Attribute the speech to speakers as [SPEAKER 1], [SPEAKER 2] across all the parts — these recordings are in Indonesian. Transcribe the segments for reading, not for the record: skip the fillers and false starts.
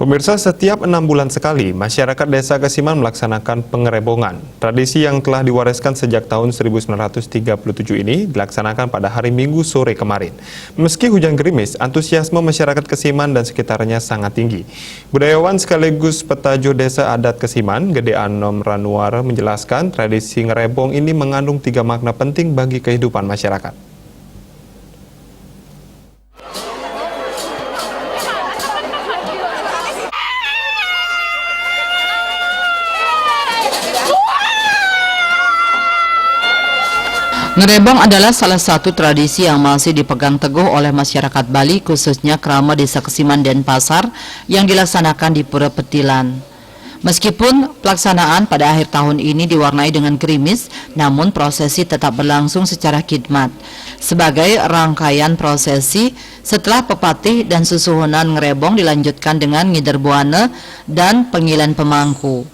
[SPEAKER 1] Pemirsa, setiap 6 bulan sekali, masyarakat Desa Kesiman melaksanakan pengerebongan. Tradisi yang telah diwariskan sejak tahun 1937 ini dilaksanakan pada hari Minggu sore kemarin. Meski hujan gerimis, antusiasme masyarakat Kesiman dan sekitarnya sangat tinggi. Budayawan sekaligus petajo Desa Adat Kesiman, Gede Anom Ranuar menjelaskan tradisi ngerebong ini mengandung 3 makna penting bagi kehidupan masyarakat.
[SPEAKER 2] Ngerebong adalah salah satu tradisi yang masih dipegang teguh oleh masyarakat Bali, khususnya Krama Desa Kesiman Denpasar yang dilaksanakan di Pura Petilan. Meskipun pelaksanaan pada akhir tahun ini diwarnai dengan gerimis, namun prosesi tetap berlangsung secara khidmat. Sebagai rangkaian prosesi, setelah pepatih dan susuhunan ngerebong dilanjutkan dengan ngider buana dan pengilen pemangku.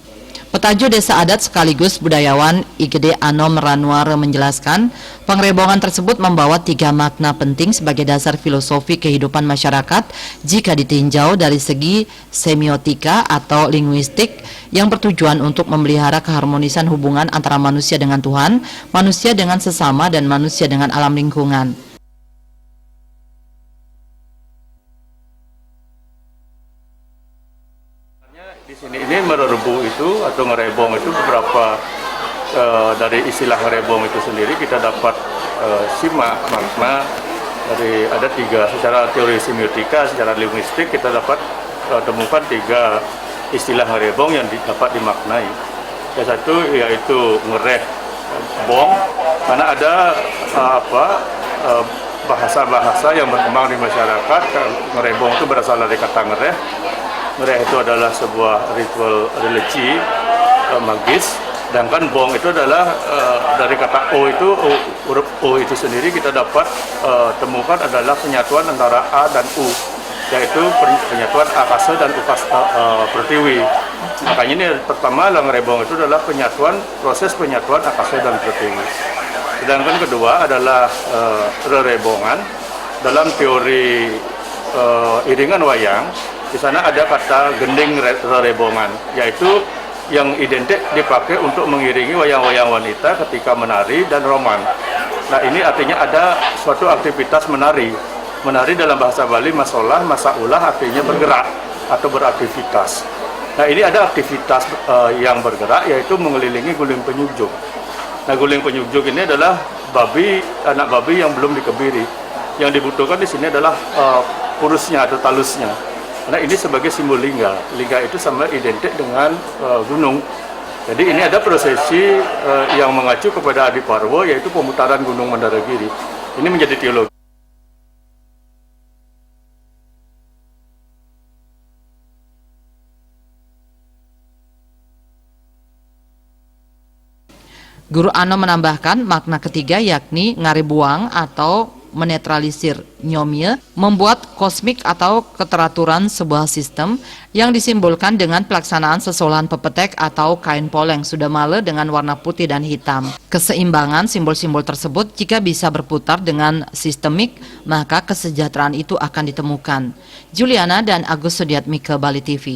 [SPEAKER 2] Petajo Desa Adat sekaligus budayawan Gede Anom Ranuar menjelaskan, pengerebongan tersebut membawa 3 makna penting sebagai dasar filosofi kehidupan masyarakat jika ditinjau dari segi semiotika atau linguistik yang bertujuan untuk memelihara keharmonisan hubungan antara manusia dengan Tuhan, manusia dengan sesama, dan manusia dengan alam lingkungan.
[SPEAKER 3] Di sini ini merebu itu atau ngerebong itu beberapa dari istilah ngerebong itu sendiri kita dapat simak makna dari ada 3 secara teori semiotika, secara linguistik kita dapat temukan 3 istilah ngerebong yang dapat dimaknai. Yang satu yaitu ngerebong karena ada bahasa-bahasa yang berkembang di masyarakat. Ngerebong itu berasal dari kata ngereh. Ngereh itu adalah sebuah ritual religi magis, sedangkan bong itu adalah dari kata O itu, huruf O itu sendiri kita dapat temukan adalah penyatuan antara A dan U, yaitu penyatuan akasa dan pertiwi. Makanya ini pertama ngerebong itu adalah proses penyatuan akasa dan pertiwi. Sedangkan kedua adalah rerebongan dalam teori iringan wayang. Di sana ada kata gending rerebongan, yaitu yang identik dipakai untuk mengiringi wayang-wayang wanita ketika menari dan roman. Nah, ini artinya ada suatu aktivitas menari. Menari dalam bahasa Bali masolah, masaulah artinya bergerak atau beraktivitas. Nah, ini ada aktivitas yang bergerak, yaitu mengelilingi guling penyujuk. Nah, guling penyujuk ini adalah anak babi yang belum dikebiri. Yang dibutuhkan di sini adalah purusnya atau talusnya. Nah, ini sebagai simbol lingga. Lingga itu sama identik dengan gunung. Jadi ini ada prosesi yang mengacu kepada Adiparwa, yaitu pemutaran Gunung Mandaragiri. Ini menjadi teologi.
[SPEAKER 2] Guru Ano menambahkan makna ketiga yakni ngaribuang atau menetralisir nyomye, membuat kosmik atau keteraturan sebuah sistem yang disimbolkan dengan pelaksanaan sesolahan pepetek atau kain poleng sudah male dengan warna putih dan hitam. Keseimbangan simbol-simbol tersebut jika bisa berputar dengan sistemik, maka kesejahteraan itu akan ditemukan. Juliana dan Agus Sudiatmike, Bali TV.